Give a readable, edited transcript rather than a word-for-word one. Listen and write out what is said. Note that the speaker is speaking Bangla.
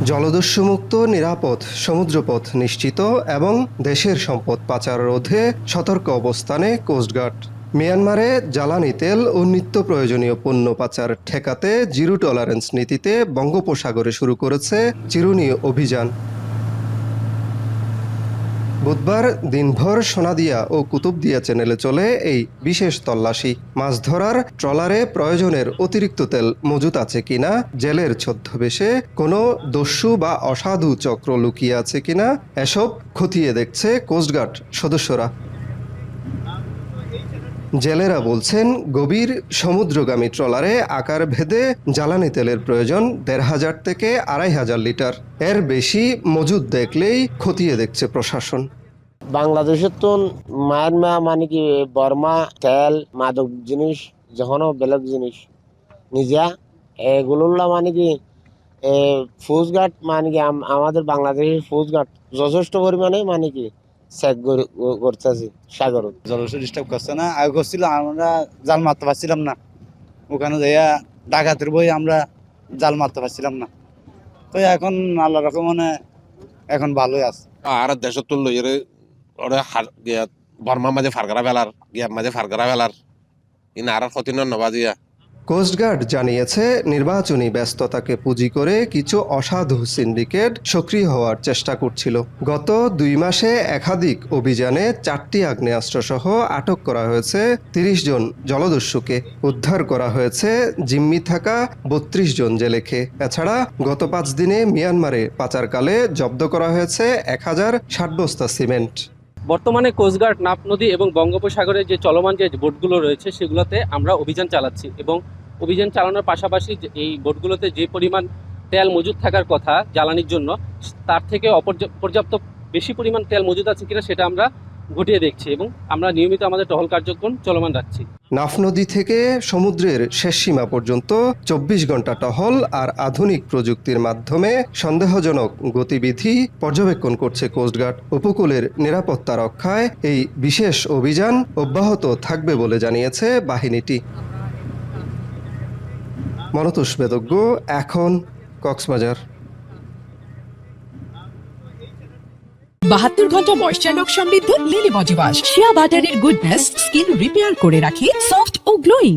জলদস্যুমুক্ত নিরাপদ সমুদ্রপথ নিশ্চিত এবং দেশের সম্পদ পাচার রোধে সতর্ক অবস্থানে কোস্টগার্ড। মিয়ানমারে জ্বালানি তেল ও নিত্য প্রয়োজনীয় পণ্য পাচার ঠেকাতে জিরো টলারেন্স নীতিতে বঙ্গোপসাগরে শুরু করেছে চিরুনি অভিযান। বুধবার দিনভর সোনাদিয়া ও কুতুবদিয়া চ্যানেলে চলে এই বিশেষ তল্লাশি। মাছ ধরার ট্রলারে প্রয়োজনের অতিরিক্ত তেল মজুত আছে কিনা, জেলের ছদ্মবেশে কোনো দস্যু বা অসাধু চক্র লুকিয়ে আছে কিনা এসব খতিয়ে দেখছে কোস্টগার্ড সদস্যরা। জেলেরা বলছেন, গভীর সমুদ্রগামী ট্রলারে আকার ভেদে জ্বালানি তেলের প্রয়োজন ১৫০০ থেকে ২৫০০ লিটার। এর বেশি মজুদ দেখলেই খতিয়ে দেখছে প্রশাসন। বাংলাদেশের তো মায়ানমার মানে কি বর্মা তেল মাদক জিনিস যখন বেলেগ জিনিস নিজা এগুলো মানে কি ফৌজগার্ড মানে কি আমাদের বাংলাদেশের ফৌজগার্ড যথেষ্ট পরিমাণে মানে কি চেক করতেছি সাগর। জলদস্যু ডিস্টার্ব করছে না, আগে করছিল আমরা জাল মারতে পারছিলাম না, ওখানে যাইয়া ডাকাতের বই আমরা জাল মারতে পারছিলাম না। তো এখন আল্লাহ রকম মানে এখন ভালোই আছে। আর দেশত তো লইয়ের ওরা বর্মার মাঝে ফারগারা বেলার গিয়ার মাঝে ফারগারা বেলার ইন আর ক্ষতি নবাজিয়া। কোস্টগার্ড জানিয়েছে, নির্বাচনী ব্যস্ততাকে পুঁজি করে কিছু অসাধু সিন্ডিকেট সক্রিয় হওয়ার চেষ্টা করছিল। গত ২ মাসে একাধিক অভিযানে ৪টি আগ্নেয়াস্ত্রসহ আটক করা হয়েছে ৩০ জন জলদস্যুকে। উদ্ধার করা হয়েছে জিম্মি থাকা ৩২ জন জেলেকে। এছাড়া গত ৫ দিনে মিয়ানমারে পাচারকালে জব্দ করা হয়েছে ১০৬০ বস্তা সিমেন্ট। বর্তমানে কোস্টগার্ড নাফ নদী এবং বঙ্গোপসাগরে যে চলমান যে বোটগুলো রয়েছে সেগুলোতে আমরা অভিযান চালাচ্ছি এবং অভিযান চালানোর পাশাপাশি এই বোটগুলোতে যে পরিমাণ তেল মজুদ থাকার কথা জ্বালানির জন্য তার থেকে পর্যাপ্ত বেশি পরিমাণ তেল মজুদ আছে কিনা সেটা আমরা ঘটিয়ে দেখছি এবং আমরা নিয়মিত আমাদের টহল কার্যক্রম চলমান রাখছি। নাফ নদী থেকে সমুদ্রের শেষ সীমা পর্যন্ত ২৪ ঘন্টা টহল আর আধুনিক প্রযুক্তির মাধ্যমে সন্দেহজনক গতিবিধি পর্যবেক্ষণ করছে কোস্টগার্ড। উপকূলের নিরাপত্তা রক্ষায় এই বিশেষ অভিযান অব্যাহত থাকবে বলে জানিয়েছে বাহিনীটি। মনতোষ বেদজ্ঞ, এখন, কক্সবাজার। ৭২ ঘন্টা ময়েশ্চার লক সমৃদ্ধ লিলি বডি ওয়াশ শিয়া বাটারের গুডনেস স্কিন রিপেয়ার করে রাখে সফট ও গ্লোয়িং।